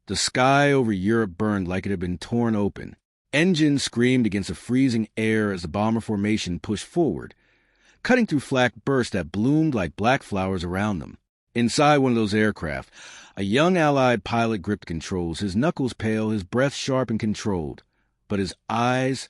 The sky over Europe burned like it had been torn open. Engines screamed against the freezing air as the bomber formation pushed forward, cutting through flak bursts that bloomed like black flowers around them. Inside one of those aircraft, a young Allied pilot gripped controls, his knuckles pale, his breath sharp and controlled. But his eyes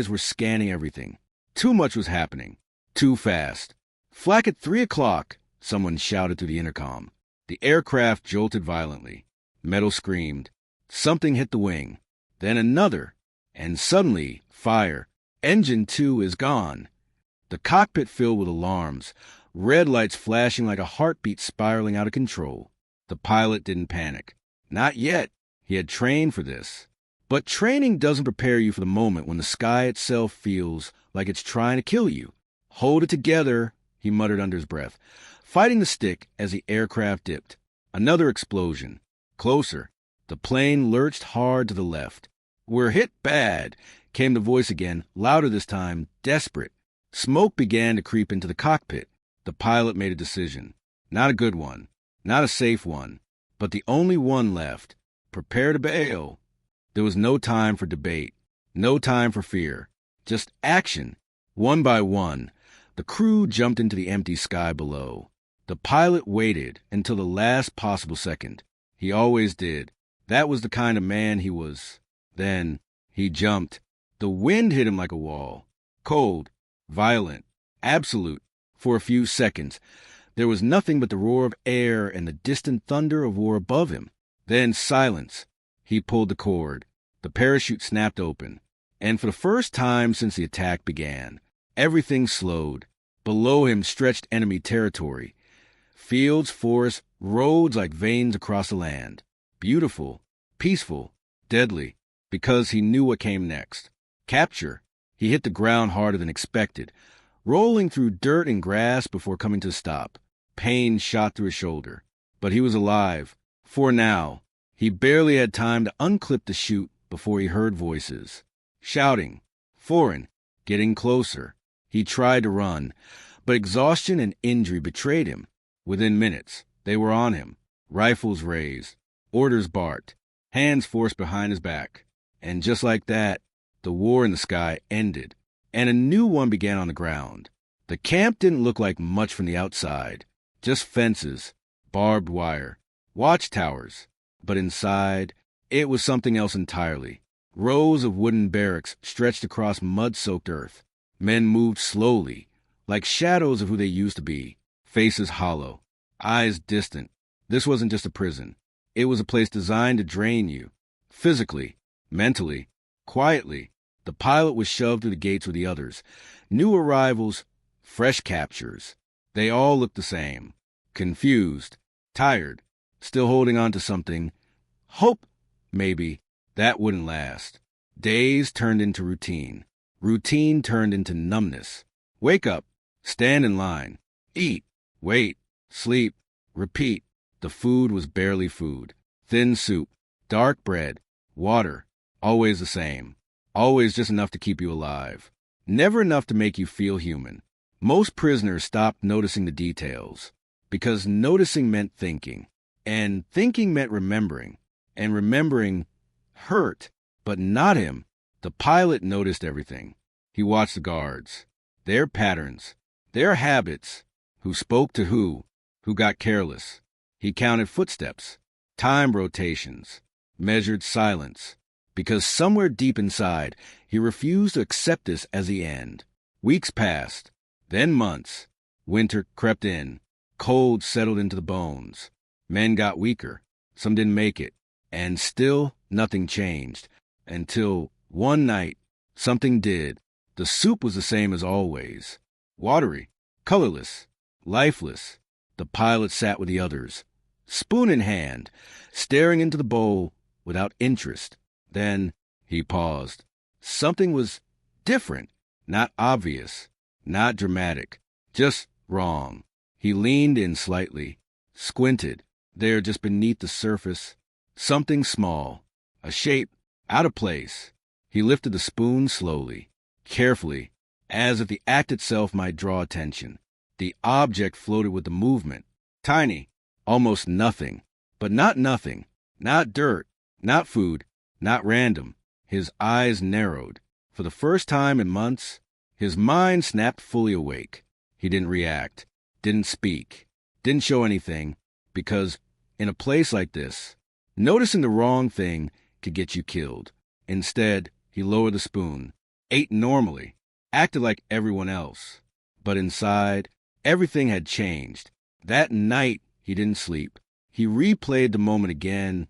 were scanning everything. Too much was happening. Too fast. "Flak at 3 o'clock, someone shouted through the intercom. The aircraft jolted violently. Metal screamed. Something hit the wing. Then another. And suddenly, fire. Engine 2 is gone. The cockpit filled with alarms, red lights flashing like a heartbeat spiraling out of control. The pilot didn't panic. Not yet. He had trained for this. But training doesn't prepare you for the moment when the sky itself feels like it's trying to kill you. "Hold it together," he muttered under his breath, fighting the stick as the aircraft dipped. Another explosion. Closer. The plane lurched hard to the left. "We're hit bad," came the voice again, louder this time, desperate. Smoke began to creep into the cockpit. The pilot made a decision. Not a good one. Not a safe one. But the only one left. Prepare to bail. There was no time for debate. No time for fear. Just action. One by one, the crew jumped into the empty sky below. The pilot waited until the last possible second. He always did. That was the kind of man he was. Then he jumped. The wind hit him like a wall. Cold, violent, absolute. For a few seconds, there was nothing but the roar of air and the distant thunder of war above him. Then silence. He pulled the cord. The parachute snapped open. And for the first time since the attack began, everything slowed. Below him stretched enemy territory. Fields, forests, roads like veins across the land. Beautiful, peaceful, deadly, because he knew what came next. Capture. He hit the ground harder than expected, rolling through dirt and grass before coming to a stop. Pain shot through his shoulder. But he was alive. For now. He barely had time to unclip the chute before he heard voices. Shouting. Foreign. Getting closer. He tried to run, but exhaustion and injury betrayed him. Within minutes, they were on him. Rifles raised. Orders barked. Hands forced behind his back. And just like that, the war in the sky ended, and a new one began on the ground. The camp didn't look like much from the outside. Just fences, barbed wire, watchtowers. But inside, it was something else entirely. Rows of wooden barracks stretched across mud-soaked earth. Men moved slowly, like shadows of who they used to be. Faces hollow, eyes distant. This wasn't just a prison. It was a place designed to drain you. Physically, mentally, quietly. The pilot was shoved through the gates with the others. New arrivals, fresh captures. They all looked the same. Confused, tired, still holding on to something. Hope, maybe, that wouldn't last. Days turned into routine. Routine turned into numbness. Wake up, stand in line, eat, wait, sleep, repeat. The food was barely food. Thin soup, dark bread, water, always the same. Always just enough to keep you alive. Never enough to make you feel human. Most prisoners stopped noticing the details, because noticing meant thinking, and thinking meant remembering, and remembering hurt, but not him. The pilot noticed everything. He watched the guards, their patterns, their habits, who spoke to who got careless. He counted footsteps, time rotations, measured silence, because somewhere deep inside, he refused to accept this as the end. Weeks passed, then months. Winter crept in. Cold settled into the bones. Men got weaker. Some didn't make it. And still, nothing changed. Until one night, something did. The soup was the same as always. Watery, colorless, lifeless. The pilot sat with the others, spoon in hand, staring into the bowl without interest. Then he paused. Something was different, not obvious, not dramatic, just wrong. He leaned in slightly, squinted. There, just beneath the surface, something small, a shape out of place. He lifted the spoon slowly, carefully, as if the act itself might draw attention. The object floated with the movement, tiny, almost nothing, but not nothing, Not dirt, not food, not random. His eyes narrowed. For the first time in months, his mind snapped fully awake. He didn't react, didn't speak, didn't show anything, because in a place like this, noticing the wrong thing could get you killed. Instead, he lowered the spoon, ate normally, acted like everyone else. But inside, everything had changed. That night, he didn't sleep. He replayed the moment again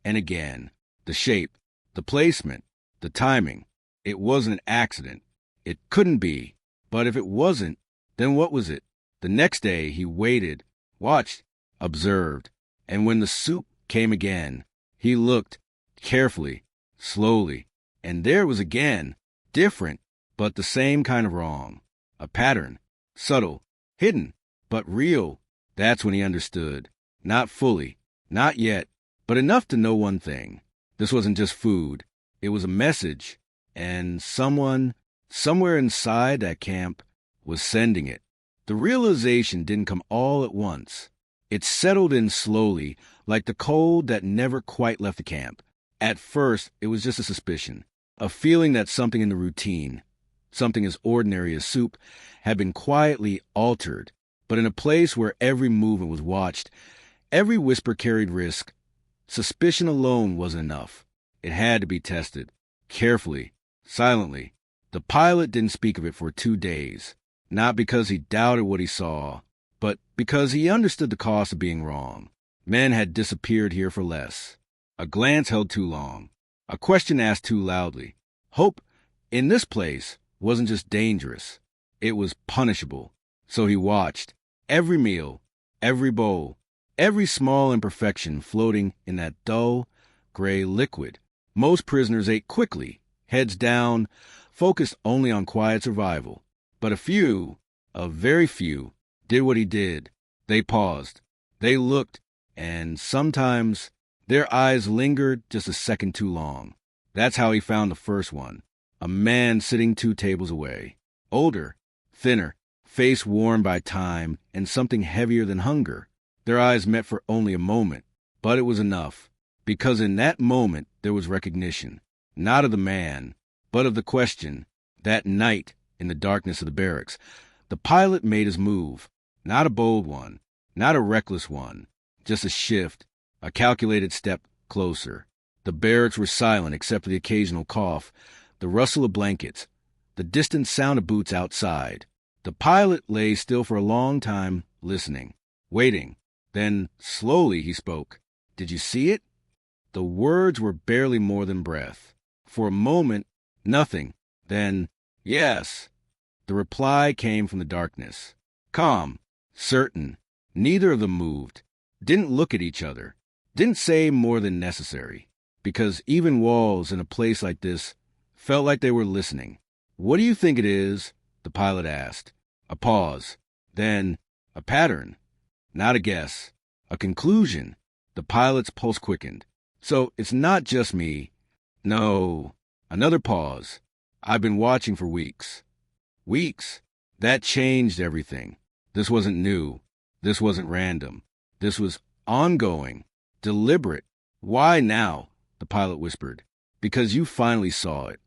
and again. The shape, the placement, the timing. It wasn't an accident. It couldn't be. But if it wasn't, then what was it? The next day, he waited, watched, observed. And when the soup came again, he looked carefully, slowly. And there it was again, different, but the same kind of wrong. A pattern, subtle, hidden, but real. That's when he understood. Not fully, not yet, but enough to know one thing. This wasn't just food. It was a message, and someone, somewhere inside that camp, was sending it. The realization didn't come all at once. It settled in slowly, like the cold that never quite left the camp. At first, it was just a suspicion, a feeling that something in the routine, something as ordinary as soup, had been quietly altered. But in a place where every movement was watched, every whisper carried risk, suspicion alone wasn't enough. It had to be tested, carefully, silently. The pilot didn't speak of it for 2 days, not because he doubted what he saw, but because he understood the cost of being wrong. Men had disappeared here for less. A glance held too long. A question asked too loudly. Hope, in this place, wasn't just dangerous. It was punishable. So he watched. Every meal, every bowl, every small imperfection floating in that dull, gray liquid. Most prisoners ate quickly, heads down, focused only on quiet survival. But a very few, did what he did. They paused. They looked, and sometimes their eyes lingered just a second too long. That's how he found the first one. A man sitting 2 tables away. Older, thinner, face worn by time and something heavier than hunger. Their eyes met for only a moment, but it was enough. Because in that moment there was recognition, not of the man, but of the question. That night, in the darkness of the barracks, the pilot made his move. Not a bold one, not a reckless one, just a shift, a calculated step closer. The barracks were silent except for the occasional cough, the rustle of blankets, the distant sound of boots outside. The pilot lay still for a long time, listening, waiting. Then, slowly, he spoke. Did you see it? The words were barely more than breath. For a moment, nothing. Then, yes. The reply came from the darkness. Calm, certain. Neither of them moved. Didn't look at each other. Didn't say more than necessary. Because even walls in a place like this felt like they were listening. What do you think it is? The pilot asked. A pause. Then, a pattern. Not a guess. A conclusion. The pilot's pulse quickened. So it's not just me. No. Another pause. I've been watching for weeks. Weeks. That changed everything. This wasn't new. This wasn't random. This was ongoing. Deliberate. Why now? The pilot whispered. Because you finally saw it.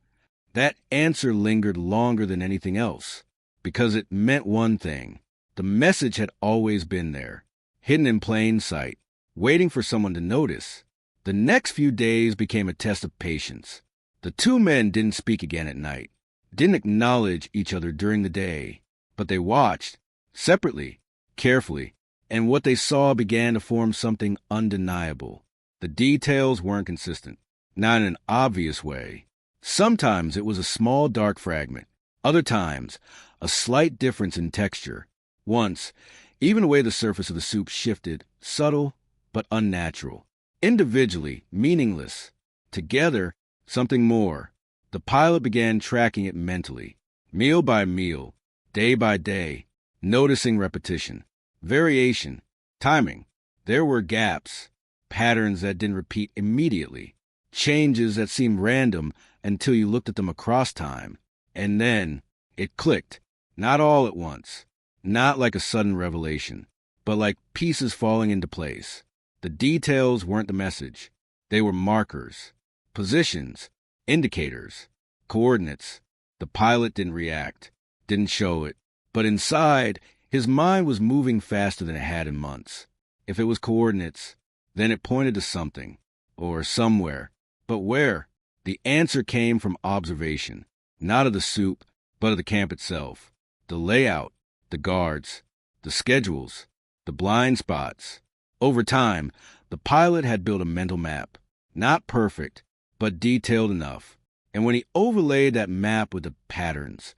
That answer lingered longer than anything else. Because it meant one thing. The message had always been there. Hidden in plain sight. Waiting for someone to notice. The next few days became a test of patience. The 2 men didn't speak again at night. Didn't acknowledge each other during the day. But they watched. Separately. Carefully. And what they saw began to form something undeniable. The details weren't consistent. Not in an obvious way. Sometimes it was a small dark fragment. Other times, a slight difference in texture. Once, even the way the surface of the soup shifted, subtle but unnatural. Individually, meaningless. Together, something more. The pilot began tracking it mentally. Meal by meal, day by day, noticing repetition, variation, timing. There were gaps, patterns that didn't repeat immediately, changes that seemed random until you looked at them across time. And then it clicked, not all at once, not like a sudden revelation, but like pieces falling into place. The details weren't the message. They were markers, positions, indicators, coordinates. The pilot didn't react, didn't show it, but inside, his mind was moving faster than it had in months. If it was coordinates, then it pointed to something, or somewhere. But where? The answer came from observation, not of the soup, but of the camp itself. The layout, the guards, the schedules, the blind spots. Over time, the pilot had built a mental map, not perfect, but detailed enough. And when he overlaid that map with the patterns,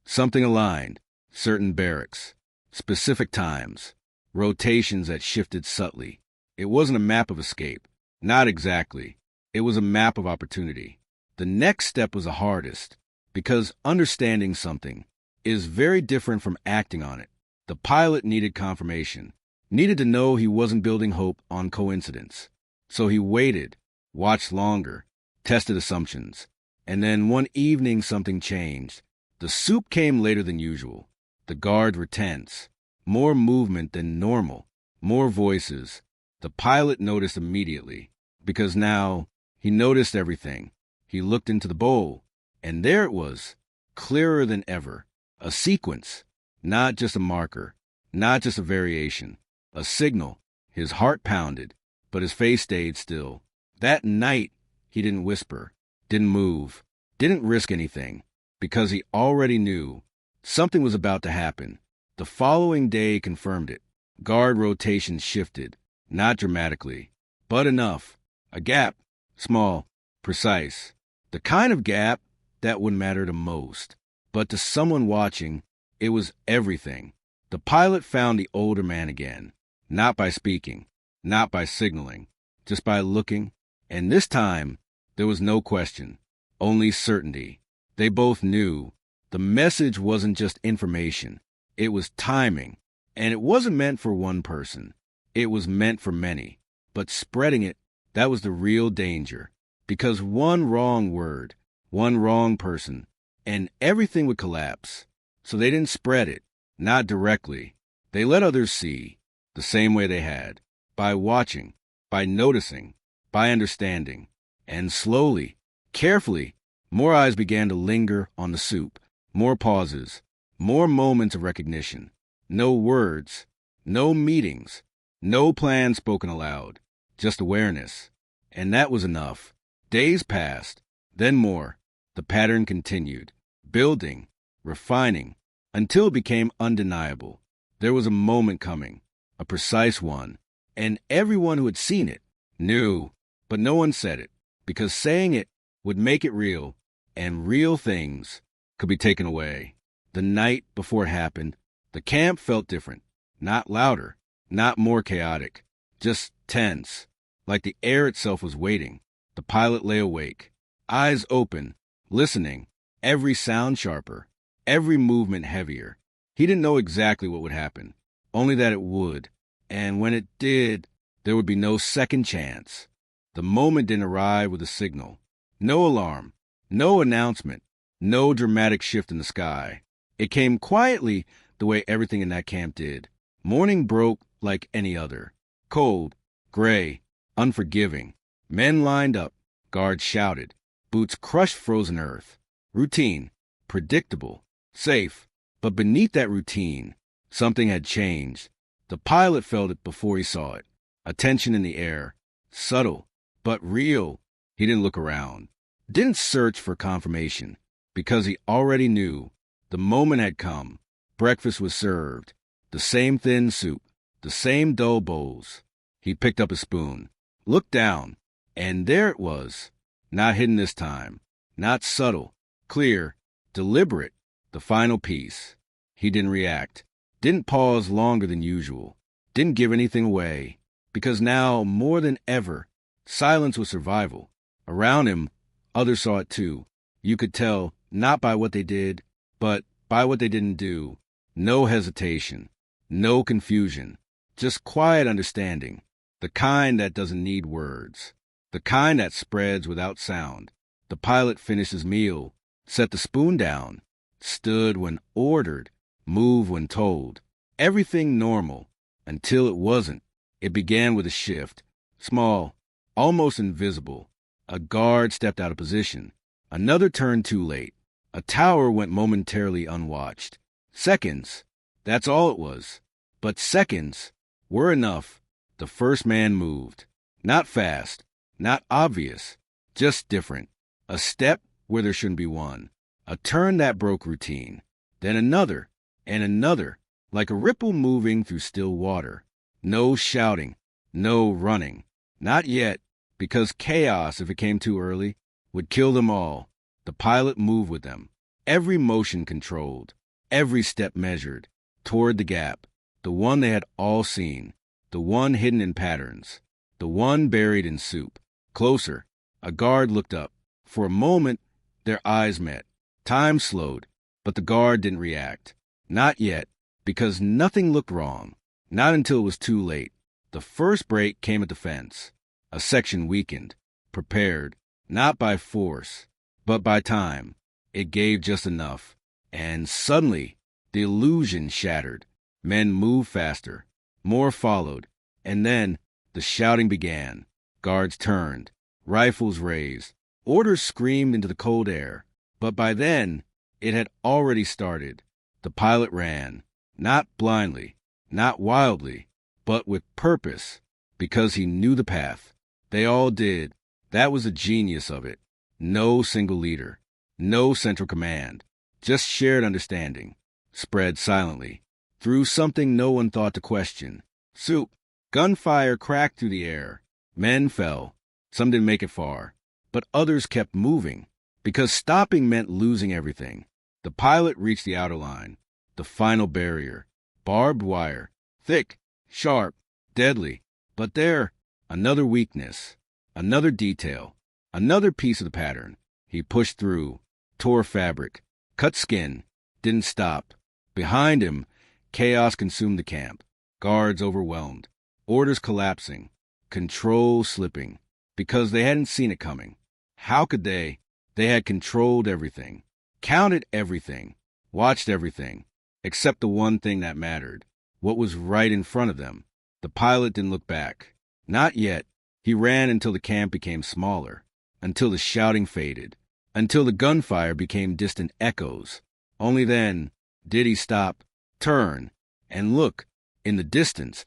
something aligned, certain barracks, specific times, rotations that shifted subtly. It wasn't a map of escape. Not exactly. It was a map of opportunity. The next step was the hardest, because understanding something is very different from acting on it. The pilot needed confirmation, needed to know he wasn't building hope on coincidence. So he waited, watched longer, tested assumptions. And then one evening something changed. The soup came later than usual. The guards were tense. More movement than normal. More voices. The pilot noticed immediately, because now he noticed everything. He looked into the bowl, and there it was, clearer than ever. A sequence, not just a marker, not just a variation. A signal. His heart pounded, but his face stayed still. That night, he didn't whisper, didn't move, didn't risk anything, because he already knew something was about to happen. The following day confirmed it. Guard rotations shifted, not dramatically, but enough. A gap, small, precise. The kind of gap that would matter the most. But to someone watching, it was everything. The pilot found the older man again, not by speaking, not by signaling, just by looking. And this time, there was no question, only certainty. They both knew the message wasn't just information. It was timing, and it wasn't meant for one person. It was meant for many. But spreading it, that was the real danger. Because one wrong word, one wrong person, and everything would collapse. So they didn't spread it, not directly. They let others see, the same way they had, by watching, by noticing, by understanding. And slowly, carefully, more eyes began to linger on the soup, more pauses, more moments of recognition. No words, no meetings, no plan spoken aloud, just awareness. And that was enough. Days passed, then more. The pattern continued, building, refining, until it became undeniable. There was a moment coming, a precise one, and everyone who had seen it knew, but no one said it, because saying it would make it real, and real things could be taken away. The night before it happened, the camp felt different, not louder, not more chaotic, just tense, like the air itself was waiting. The pilot lay awake, eyes open, listening, every sound sharper, every movement heavier. He didn't know exactly what would happen, only that it would. And when it did, there would be no second chance. The moment didn't arrive with a signal. No alarm, no announcement, no dramatic shift in the sky. It came quietly the way everything in that camp did. Morning broke like any other. Cold, gray, unforgiving. Men lined up, guards shouted, boots crushed frozen earth. Routine, predictable, safe. But beneath that routine, something had changed. The pilot felt it before he saw it. A tension in the air, subtle, but real. He didn't look around, didn't search for confirmation, because he already knew the moment had come. Breakfast was served, the same thin soup, the same dull bowls. He picked up a spoon, looked down, and there it was, not hidden this time, not subtle, clear, deliberate, the final piece. He didn't react, didn't pause longer than usual, didn't give anything away, because now, more than ever, silence was survival. Around him, others saw it too. You could tell, not by what they did, but by what they didn't do. No hesitation, no confusion, just quiet understanding, the kind that doesn't need words, the kind that spreads without sound. The pilot finished his meal, set the spoon down, stood when ordered, moved when told. Everything normal, until it wasn't. It began with a shift, small, almost invisible. A guard stepped out of position. Another turned too late. A tower went momentarily unwatched. Seconds. That's all it was. But seconds were enough. The first man moved. Not fast. Not obvious. Just different. A step where there shouldn't be one. A turn that broke routine. Then another. And another. Like a ripple moving through still water. No shouting. No running. Not yet. Because chaos, if it came too early, would kill them all. The pilot moved with them. Every motion controlled. Every step measured. Toward the gap. The one they had all seen. The one hidden in patterns. The one buried in soup. Closer. A guard looked up. For a moment, their eyes met. Time slowed. But the guard didn't react. Not yet. Because nothing looked wrong. Not until it was too late. The first break came at the fence. A section weakened. Prepared. Not by force, but by time. It gave just enough. And suddenly, the illusion shattered. Men moved faster. More followed. And then, the shouting began. Guards turned. Rifles raised. Orders screamed into the cold air. But by then, it had already started. The pilot ran. Not blindly. Not wildly. But with purpose. Because he knew the path. They all did. That was the genius of it. No single leader. No central command. Just shared understanding. Spread silently. Through something no one thought to question. Soup. Gunfire cracked through the air. Men fell. Some didn't make it far. But others kept moving. Because stopping meant losing everything. The pilot reached the outer line. The final barrier. Barbed wire. Thick. Sharp. Deadly. But there, another weakness. Another detail. Another piece of the pattern. He pushed through. Tore fabric. Cut skin. Didn't stop. Behind him, chaos consumed the camp. Guards overwhelmed. Orders collapsing. Control slipping. Because they hadn't seen it coming. How could they? They had controlled everything. Counted everything. Watched everything. Except the one thing that mattered. What was right in front of them. The pilot didn't look back. Not yet. He ran until the camp became smaller. Until the shouting faded. Until the gunfire became distant echoes. Only then did he stop, turn, and look. In the distance,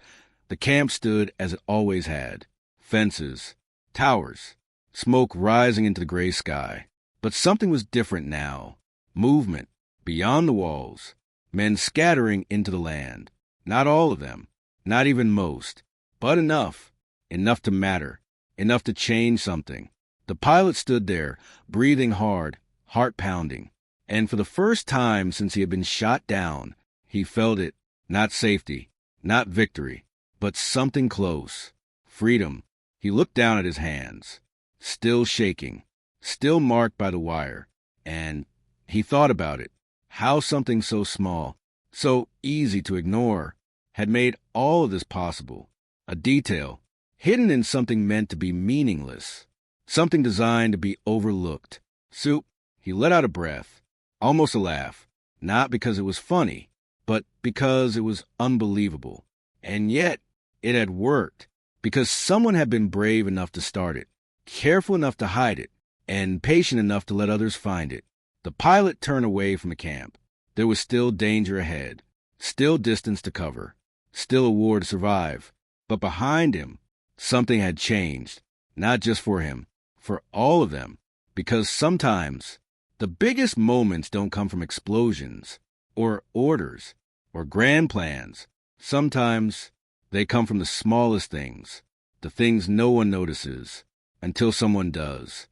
the camp stood as it always had. Fences, towers, smoke rising into the gray sky. But something was different now. Movement, beyond the walls. Men scattering into the land. Not all of them. Not even most. But enough. Enough to matter. Enough to change something. The pilot stood there, breathing hard, heart pounding. And for the first time since he had been shot down, he felt it. Not safety. Not victory. But something close. Freedom. He looked down at his hands. Still shaking. Still marked by the wire. And he thought about it. How something so small, so easy to ignore, had made all of this possible. A detail, hidden in something meant to be meaningless. Something designed to be overlooked. Soup. He let out a breath. Almost a laugh. Not because it was funny, but because it was unbelievable. And yet, it had worked. Because someone had been brave enough to start it, careful enough to hide it, and patient enough to let others find it. The pilot turned away from the camp. There was still danger ahead. Still distance to cover. Still a war to survive. But behind him, something had changed. Not just for him. For all of them. Because sometimes, the biggest moments don't come from explosions, or orders, or grand plans. Sometimes, they come from the smallest things. The things no one notices, until someone does.